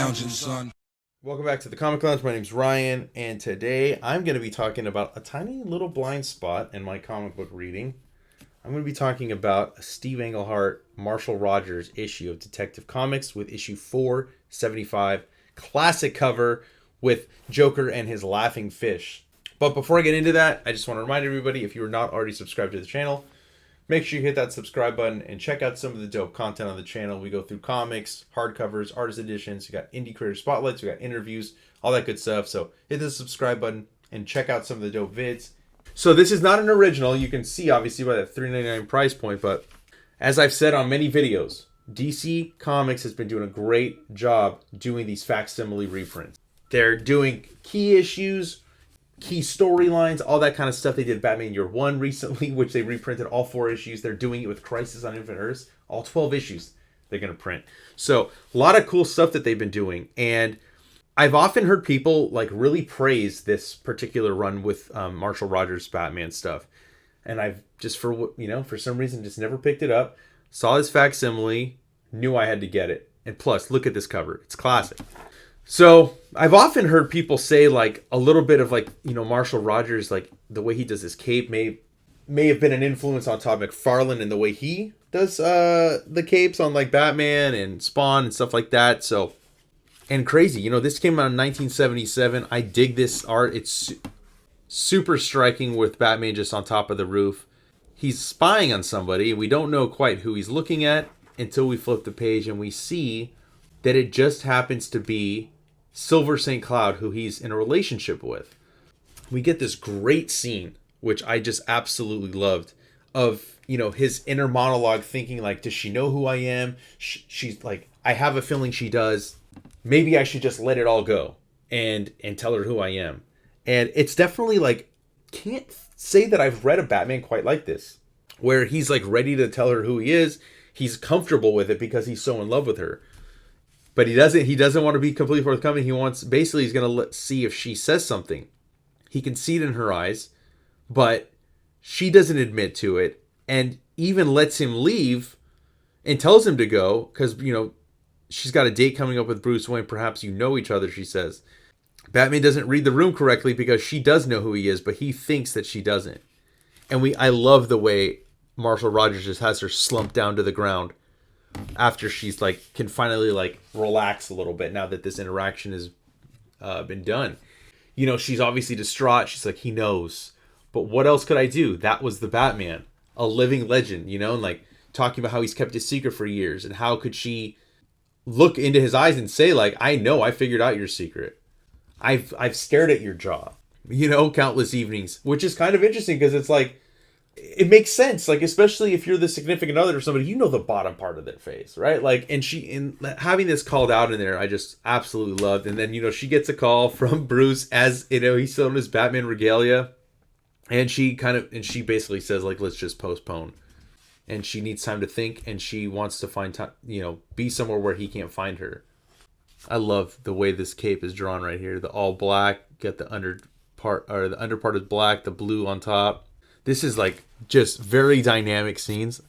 lounging, son. Welcome back to the Comic Lounge. My name's Ryan, and today I'm going to be talking about a tiny little blind spot in my comic book reading. I'm going to be talking about a Steve Englehart, Marshall Rogers issue of Detective Comics with issue 475, classic cover with Joker and his laughing fish. But before I get into that, I just want to remind everybody, if you are not already subscribed to the channel, make sure you hit that subscribe button and check out some of the dope content on the channel. We go through comics, hardcovers, artist editions. We got indie creator spotlights. We got interviews, all that good stuff. So hit the subscribe button and check out some of the dope vids. So this is not an original. You can see obviously by that $3.99 price point. But as I've said on many videos, DC Comics has been doing a great job doing these facsimile reprints. They're doing key issues, key storylines, all that kind of stuff. They did Batman Year One recently, which they reprinted all 4 issues. They're doing it with Crisis on Infinite Earths, all 12 issues they're going to print. So a lot of cool stuff that they've been doing. And I've often heard people like really praise this particular run with Marshall Rogers Batman stuff. And I've just, for some reason, just never picked it up. Saw this facsimile, knew I had to get it. And plus, look at this cover. It's classic. So I've often heard people say like a little bit of like, Marshall Rogers, like the way he does his cape may have been an influence on Todd McFarlane and the way he does the capes on like Batman and Spawn and stuff like that. So, and crazy, this came out in 1977. I dig this art. It's super striking with Batman just on top of the roof. He's spying on somebody. We don't know quite who he's looking at until we flip the page and we see that it just happens to be Silver St. Cloud, who he's in a relationship with. We get this great scene, which I just absolutely loved, of, his inner monologue thinking like, does she know who I am? She's like, I have a feeling she does. Maybe I should just let it all go and tell her who I am. And it's definitely like, can't say that I've read a Batman quite like this, where he's like ready to tell her who he is. He's comfortable with it because he's so in love with her. But he doesn't want to be completely forthcoming. He's going to see if she says something. He can see it in her eyes, but she doesn't admit to it and even lets him leave and tells him to go because, she's got a date coming up with Bruce Wayne. Perhaps you know each other, she says. Batman doesn't read the room correctly because she does know who he is, but he thinks that she doesn't. And I love the way Marshall Rogers just has her slumped down to the ground after she's like can finally like relax a little bit now that this interaction has been done. She's obviously distraught. She's like, he knows, but what else could I do? That was the Batman, a living legend, and like talking about how he's kept his secret for years, and how could she look into his eyes and say like, I know, I figured out your secret. I've stared at your jaw, countless evenings, which is kind of interesting because it's like, it makes sense, like especially if you're the significant other of somebody, the bottom part of their face, right? Like, and having this called out in there, I just absolutely loved. And then she gets a call from Bruce as he's still in his Batman regalia, and she basically says like, let's just postpone. And she needs time to think, and she wants to find time, be somewhere where he can't find her. I love the way this cape is drawn right here. The all black, got the under part is black, the blue on top. This is like just very dynamic scenes.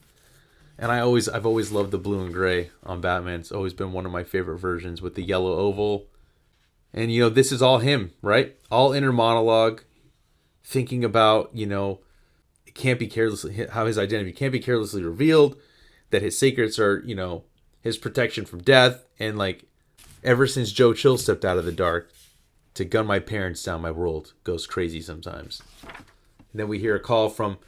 And I've always loved the blue and gray on Batman. It's always been one of my favorite versions with the yellow oval. And, this is all him, right? All inner monologue, thinking about, it can't be carelessly, how his identity can't be carelessly revealed, that his secrets are, his protection from death. And like, ever since Joe Chill stepped out of the dark to gun my parents down, my world goes crazy sometimes. And then we hear a call from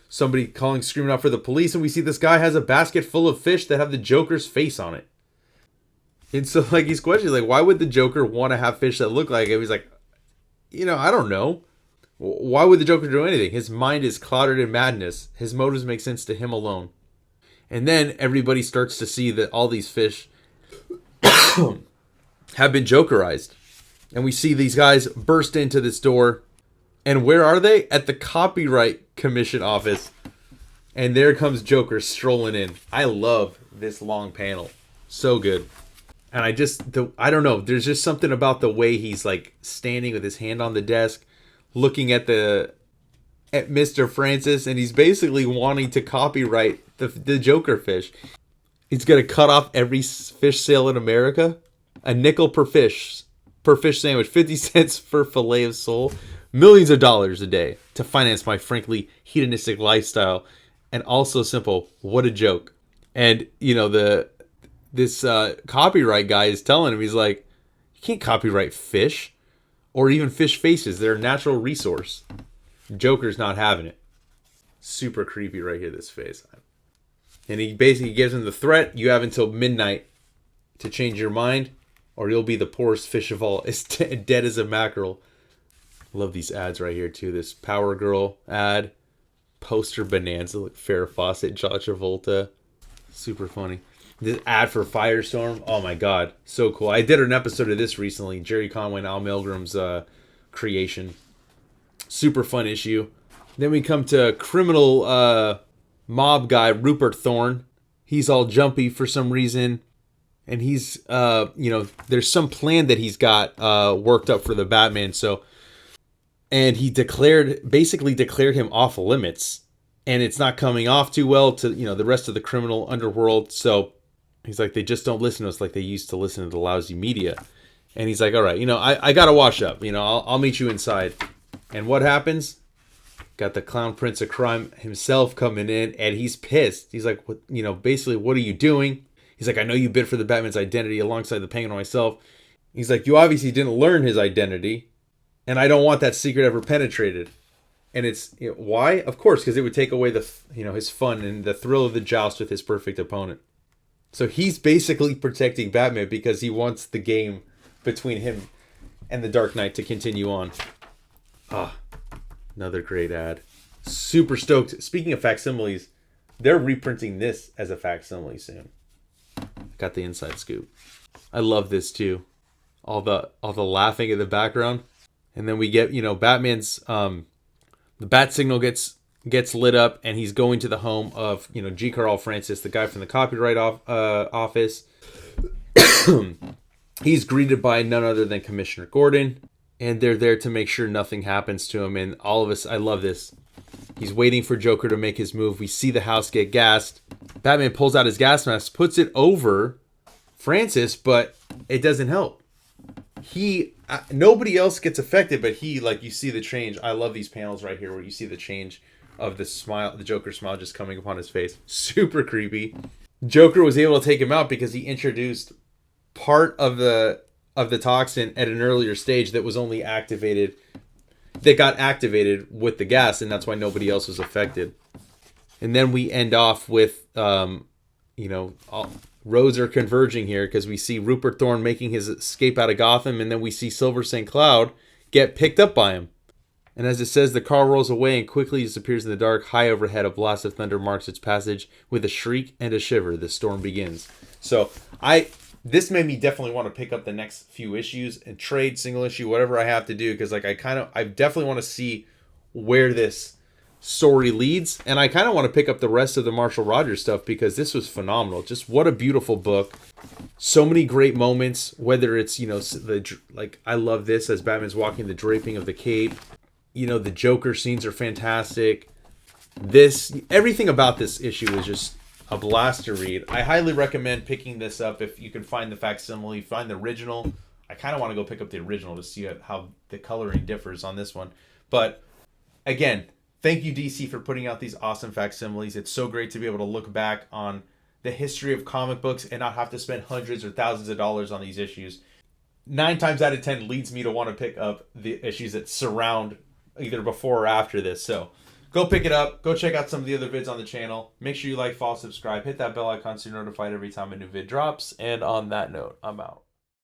somebody screaming out for the police, and we see this guy has a basket full of fish that have the Joker's face on it. And so, like, he's questioning, like, why would the Joker want to have fish that look like him? He's like, I don't know. Why would the Joker do anything? His mind is clouded in madness. His motives make sense to him alone. And then everybody starts to see that all these fish have been Jokerized. And we see these guys burst into this door. And where are they? At the Copyright Commission office. And there comes Joker strolling in. I love this long panel. So good. And I don't know. There's just something about the way he's like standing with his hand on the desk, looking at Mr. Francis, and he's basically wanting to copyright the Joker fish. He's going to cut off every fish sale in America. A nickel per fish sandwich, 50 cents for fillet of sole, millions of dollars a day to finance my frankly hedonistic lifestyle, and also simple. What a joke. And this copyright guy is telling him, he's like, you can't copyright fish or even fish faces. They're a natural resource. Joker's not having it. Super creepy right here, this face. And he basically gives him the threat: you have until midnight to change your mind, or you'll be the poorest fish of all. It's dead as a mackerel. Love these ads right here too. This Power Girl ad, poster bonanza, like Farrah Fawcett, John Travolta. Super funny. This ad for Firestorm. Oh my god, so cool. I did an episode of this recently. Jerry Conway and Al Milgram's creation. Super fun issue. Then we come to criminal mob guy Rupert Thorne. He's all jumpy for some reason. And he's, there's some plan that he's got worked up for the Batman. And he basically declared him off limits. And it's not coming off too well to, the rest of the criminal underworld. So he's like, they just don't listen to us like they used to listen to the lousy media. And he's like, all right, I got to wash up. I'll meet you inside. And what happens? Got the clown prince of crime himself coming in, and he's pissed. He's like, what, basically, what are you doing? He's like, I know you bid for the Batman's identity alongside the Penguin and myself. He's like, you obviously didn't learn his identity, and I don't want that secret ever penetrated. And it's, why? Of course, because it would take away his fun and the thrill of the joust with his perfect opponent. So he's basically protecting Batman because he wants the game between him and the Dark Knight to continue on. Another great ad. Super stoked. Speaking of facsimiles, they're reprinting this as a facsimile soon. Got the inside scoop. I love this too. All the laughing in the background. And then we get, Batman's the bat signal gets lit up, and he's going to the home of, G. Carl Francis, the guy from the copyright office. He's greeted by none other than Commissioner Gordon. And they're there to make sure nothing happens to him. And all of us, I love this. He's waiting for Joker to make his move. We see the house get gassed. Batman pulls out his gas mask, puts it over Francis, but it doesn't help. Nobody else gets affected, but you see the change. I love these panels right here where you see the change of the smile, the Joker smile just coming upon his face. Super creepy. Joker was able to take him out because he introduced part of the toxin at an earlier stage that was only activated, that got activated with the gas, and that's why nobody else was affected. And then we end off with, roads are converging here because we see Rupert Thorne making his escape out of Gotham, and then we see Silver St. Cloud get picked up by him. And as it says, the car rolls away and quickly disappears in the dark. High overhead, a blast of thunder marks its passage. With a shriek and a shiver, the storm begins. So this made me definitely want to pick up the next few issues and trade, single issue, whatever I have to do, because I definitely want to see where this story leads, and I kind of want to pick up the rest of the Marshall Rogers stuff because this was phenomenal. Just what a beautiful book. So many great moments, whether it's, I love this as Batman's walking, the draping of the cape. The Joker scenes are fantastic. Everything about this issue is just a blast to read. I highly recommend picking this up if you can find the facsimile, find the original. I kind of want to go pick up the original to see how the coloring differs on this one. But again, thank you, DC, for putting out these awesome facsimiles. It's so great to be able to look back on the history of comic books and not have to spend hundreds or thousands of dollars on these issues. 9 times out of 10 leads me to want to pick up the issues that surround either before or after this. So go pick it up. Go check out some of the other vids on the channel. Make sure you like, follow, subscribe, hit that bell icon so you're notified every time a new vid drops. And on that note, I'm out.